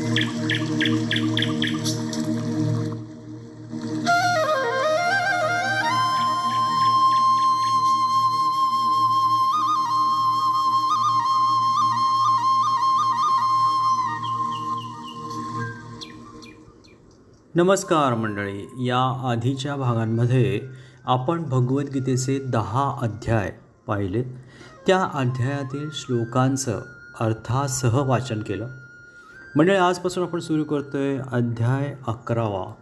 नमस्कार मंडळी. या आधीच्या भागांमध्ये आपण भगवद्गीतेचे 10 अध्याय पाहिले. त्या अध्यायातील श्लोकांचं अर्थासह वाचन केलं. मंडळी, आजपासून आपण सुरू करतोय अध्याय 11वा,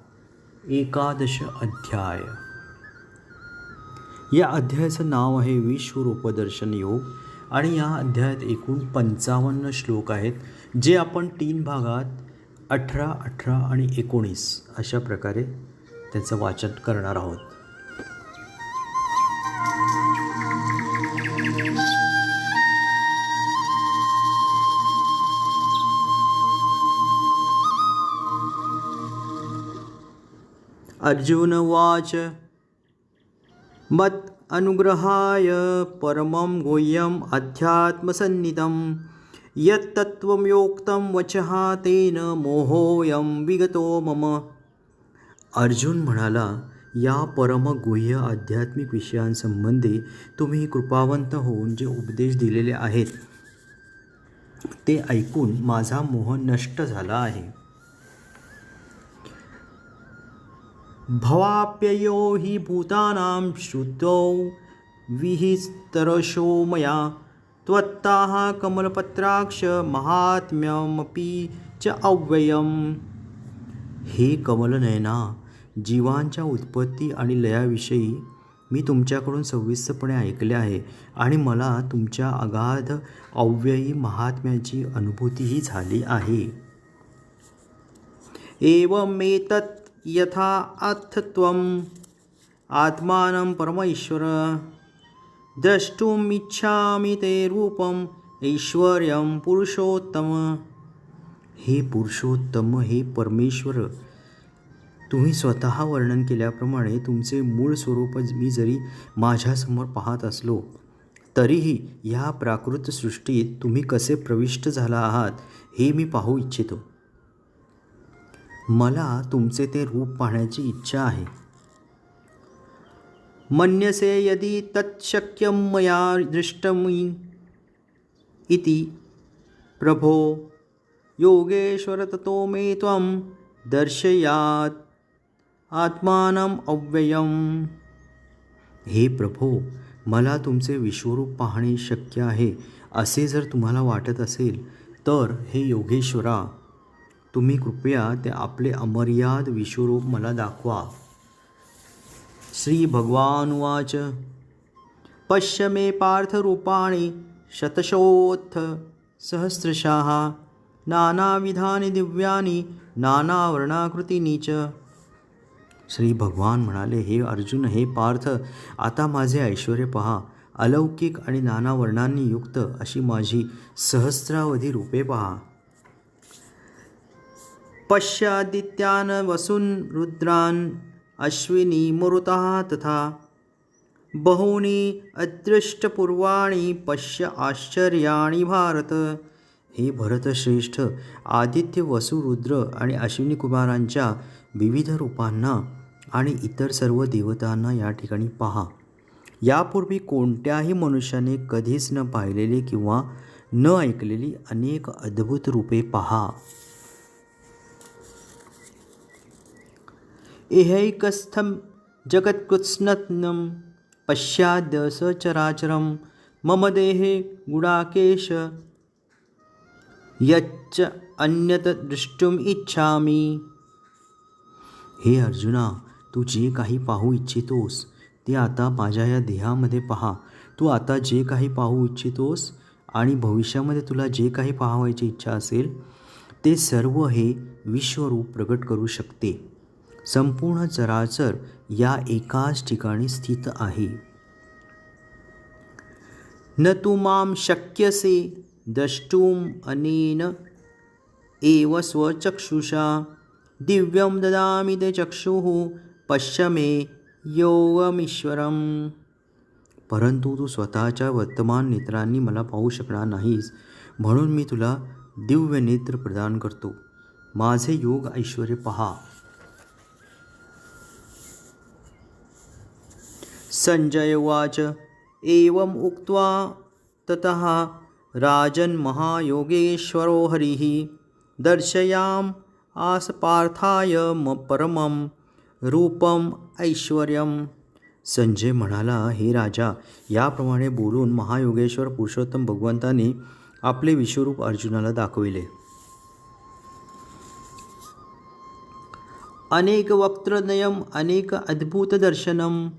एकादश अध्याय. या अध्यायाचं नाव आहे विश्वरूपदर्शन योग आणि या अध्यायात एकूण 55 श्लोक आहेत, जे आपण 3 भागात 18, 18 आणि 19 अशा प्रकारे त्याचं वाचन करणार आहोत. अर्जुन उवाच मत् अनुग्रहाय परमं गुह्यम् अध्यात्मसन्निधं यत्तत्त्वयोक्तं वचः तेन मोहोऽयं विगतो मम. अर्जुन म्हणाला, या परमगुह्य आध्यात्मिक विषयांसंबंधी तुम्ही कृपावंत होऊन जे उपदेश दिलेले आहेत ते ऐकून माझा मोह नष्ट झाला आहे. भवाप्ययो हि भूतानां श्रुतौ विहितरशो मया त्वत्ताः कमलपत्राक्ष महात्म्यमपि च अव्ययम्. हे कमलनयना, जीवांच्या उत्पत्ती आणि लयाविषयी मी तुमच्याकडून सविस्तरपणे ऐकले आहे आणि मला तुमच्या अगाध अव्ययी महात्म्याची अनुभूतीही झाली आहे. एवमेतत् यथा अर्थत्वम् आत्मानं परमेश्वर द्रष्टुम् इच्छामि ते रूपम् ऐश्वर्यं पुरुषोत्तम. हे पुरुषोत्तम, हे परमेश्वर, तुम्ही स्वतः वर्णन केल्याप्रमाणे तुमचे मूळ स्वरूप मी जरी माझ्यासमोर पाहत असलो तरीही या प्राकृत सृष्टीत तुम्ही कसे प्रविष्ट झाला आहात हे मी पाहू इच्छितो. मला तुमचे ते रूप पाहण्याची इच्छा आहे. मन्यसे यदि तत्शक्यं मया दृष्टम् इति प्रभो योगेश्वर ततो मे त्वं दर्शयात् आत्मानम् अव्ययम्. हे प्रभो, मला तुमचे विश्वरूप पाहणे शक्य आहे असे जर तुम्हाला वाटत असेल तर हे योगेश्वरा, तुम्ही कृपया ते आपले अमर्याद विश्वरूप मला दाखवा. श्री भगवानुवाच पश्य मे पार्थरूपाणि शतशोऽथ सहस्रशः नानाविधानि दिव्यानि नानावर्णाकृतीनि च. श्री भगवान म्हणाले, हे अर्जुन, हे पार्थ, आता माझे ऐश्वर्य पहा. अलौकिक आणि नाना वर्णांनी युक्त अशी माझी सहस्रावधी रूपे पहा. पश्यादित्यान् वसून् रुद्रान् अश्विनी मरुतः तथा बहूनि अदृष्टपूर्वाणि पश्य आश्चर्याणि भारत. हे भरतश्रेष्ठ, आदित्य, वसु, रुद्र आणि अश्विनी कुमारांच्या विविध रूपांना आणि इतर सर्व देवतांना या ठिकाणी पहा. यापूर्वी कोणत्याही मनुष्याने कधीच न पाहिलेली किंवा न ऐकलेली अनेक अद्भुत रूपे पहा. एहैकस्थं जगत्कृत्स्नं पश्चाद्य सचराचरं मम देहे गुडाकेश यच्च अन्यत द्रष्टुम इच्छामि. हे अर्जुना, तू जे काही पाहू इच्छितोस ते आता माझ्या या देहामध्ये पहा. तू आता जे काही पाहू इच्छितोस आणि भविष्यामध्ये तुला जे काही पाहावयाची इच्छा असेल ते सर्व हे विश्वरूप प्रगट करू शकते. संपूर्ण चराचर या एकाच ठिकाणी स्थित आहे. न तू मां शक्यसे द्रष्टुम अनेन एव स्वचक्षुषा दिव्यं ददामि ते चक्षुः पश्य मे योगमीश्वरम्. परंतु तू स्वतःच्या वर्तमान नेत्रांनी मला पाहू शकणार नाहीस, म्हणून मी तुला दिव्य नेत्र प्रदान करतो. माझे योग ऐश्वर्य पहा. संजय उवाच. एवम् उक्त्वा ततः राजन् महायोगेश्वरो हरिः दर्शयाम आसपार्थाय परमं रूपम ऐश्वर्यम. संजय म्हणाला, हे राजा, याप्रमाणे बोलून महायोगेश्वर पुरुषोत्तम भगवंतांनी आपले विश्वरूप अर्जुनाला दाखविले. अनेक वक्त्रनयम अनेक अद्भुत दर्शनम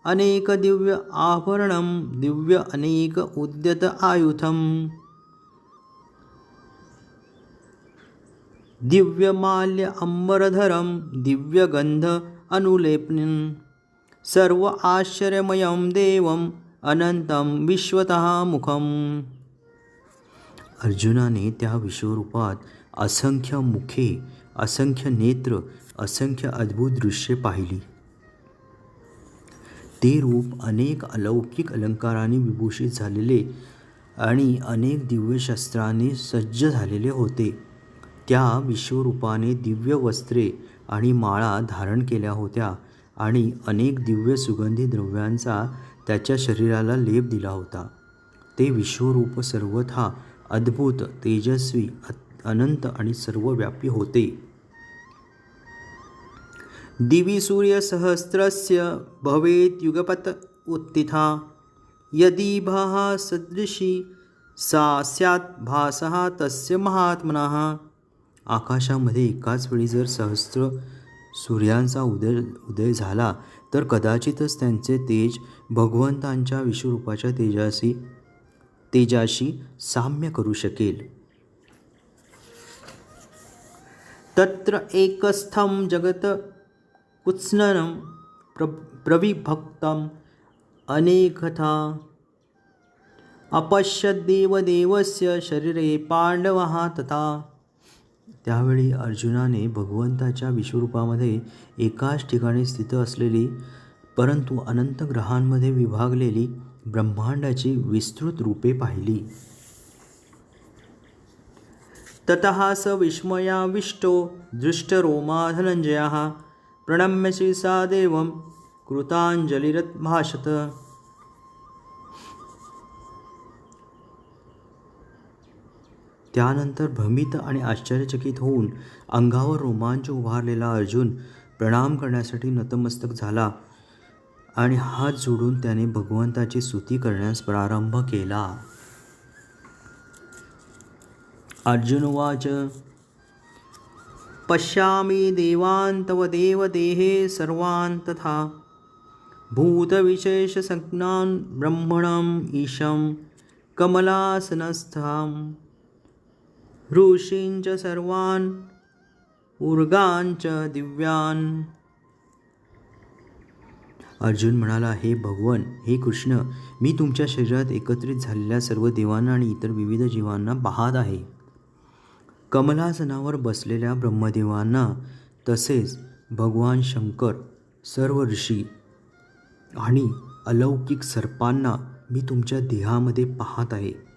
अनेक दिव्य आभरणम दिव्य अनेक उद्यत आयुधम दिव्य माल्य अंबरधरम दिव्य गंध अनुलेपनम सर्व आश्चर्यमयम देवम अनंतम विश्वतः मुखम. अर्जुनाने त्या विश्वरूपात असंख्य मुखे, असंख्य नेत्र, असंख्य अद्भुत दृश्ये पाहिली. ते रूप अनेक अलौकिक अलंकारांनी विभूषित झालेले आणि अनेक दिव्य शस्त्रांनी सज्ज झालेले होते. त्या विश्वरूपाने दिव्य वस्त्रे आणि माळा धारण केल्या होत्या आणि अनेक दिव्य सुगंधी द्रव्यांचा त्याच्या शरीराला लेप दिला होता. ते विश्वरूप सर्वथा अद्भुत, तेजस्वी, अनंत आणि सर्वव्यापी होते. दिवि सूर्यसहस्रस्य भवेत् युगपत् उत्थिता यदि भाः सदृशी सा स्यात् भासः तस्य महात्मनः. आकाशामध्ये एकाच वेळी जर सहस्र सूर्यांचा उदय झाला तर कदाचितच त्यांचे तेज भगवंतांच्या विश्वरूपाच्या तेजाशी साम्य करू शकेल. तत्र एकस्थं जगत कुत्स्ननं प्रविभक्तं अनेकथा अपश्यद् देवदेवस्य शरीरे पांडवः तथा. त्यावेळी अर्जुनाने भगवंताच्या विश्वरूपामध्ये एकाच ठिकाणी स्थित असलेली परंतु अनंत ग्रहांमध्ये विभागलेली ब्रह्मांडाची विस्तृत रूपे पाहिली. ततः स विस्मयाविष्टो दृष्टरोमा धनंजयः प्रणम्य शिरसा देवं कृतांजलिरत् भाषत. त्यानंतर भ्रमित आणि आश्चर्यचकित होऊन अंगावर रोमांच उभारलेला अर्जुन प्रणाम करण्यासाठी नतमस्तक झाला आणि हात जोडून त्याने भगवंताची स्तुती करण्यास प्रारंभ केला. अर्जुन उवाच. पश्यामि देवान् तव देवदेहे सर्वान् तथा भूतविशेषसज्ञान् ब्रह्मणम् ईशं कमलासनस्थं ऋषींच सर्वान् उर्गांच दिव्यान्. अर्जुन म्हणाला, हे भगवन, हे कृष्ण, मी तुमच्या शरीरात एकत्रित झालेल्या सर्व देवांना आणि इतर विविध जीवांना पाहत आहे. कमलासनावर बसलेल्या ब्रह्मदेवांना तसेच भगवान शंकर, सर्व ऋषी आणि अलौकिक सर्पांना मी तुमच्या देहामध्ये पाहत आहे.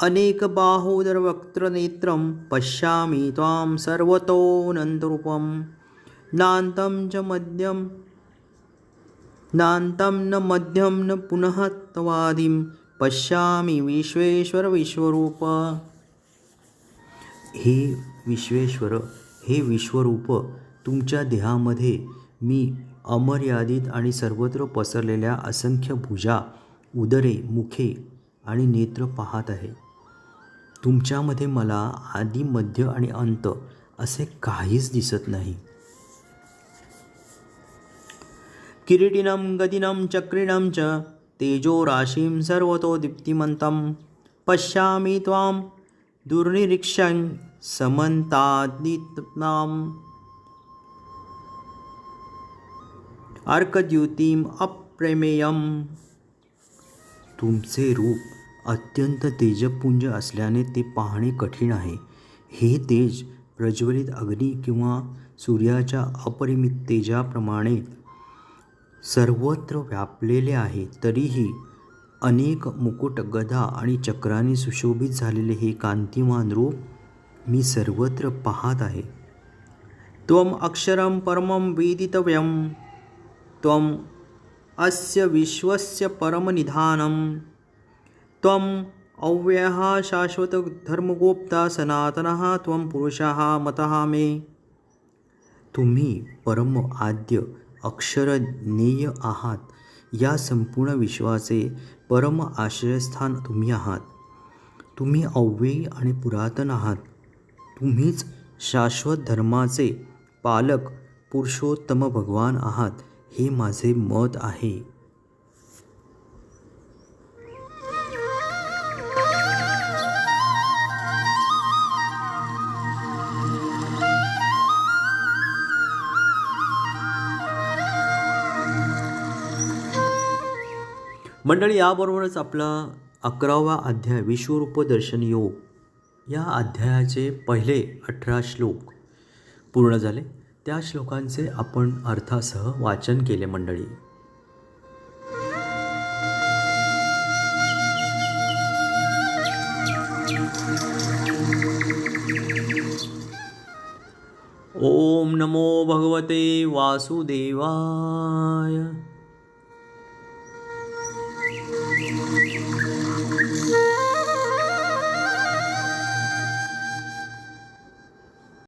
अनेक बाहोदर वक्त्र नेत्रं पश्यामि त्वां सर्वतोऽनन्तरूपं नान्तं न मध्यं न पुनः तवादिं पश्यामि विश्वेश्वर विश्वरूप. हे विश्वेश्वर, हे विश्वरूप, तुमच्या देहामध्ये मी अमर्यादित आणि सर्वत्र पसरलेल्या असंख्य भुजा, उदरे, मुखे आणि नेत्र पाहत आहे. तुमच्यामध्ये मला आदि, मध्य आणि अंत असे काहीच दिसत नाही. किरीटिनं गदिनं चक्रिणं च तेजो राशिं सर्वतो दीप्तिमन्तं पश्यामि त्वां दुर्निरीक्ष्यं समन्ताद्दीप्ताम् अर्कद्युतिम् अप्रमेयम्. तुमचे रूप अत्यंत तेजपुंज असल्याने ते पाहणे कठीण आहे. हे तेज प्रज्वलित अग्नी किंवा सूर्याच्या अपरिमित तेजाप्रमाणे सर्वत्र व्यापलेले आहे. तरीही अनेक मुकुट, गदा आणि चक्राने सुशोभित झालेले हे कांतिमान रूप मी सर्वत्र पाहत आहे. त्वम अक्षरं परमं वेदितव्यं, त्वम अस्य विश्वस्य परमनिधानं, त्वम अव्ययः शाश्वत धर्मगोप्ता सनातनः, त्वम पुरुषः मतः मे. तुम्ही परम आद्य अक्षरज्ञेय आहात. या संपूर्ण विश्वाचे परम आश्रयस्थान तुम्ही आहात. तुम्ही अव्ययी आणि पुरातन आहात. तुम्हीच शाश्वत धर्माचे पालक पुरुषोत्तम भगवान आहात, हे माझे मत आहे. मंडळी, याबरोबरच आपला 11वा अध्याय विश्वरूप दर्शन योग या अध्यायाचे पहिले 18 श्लोक पूर्ण झाले. त्या श्लोकांचे आपण अर्थासह वाचन केले. मंडळी, ओम नमो भगवते वासुदेवाय.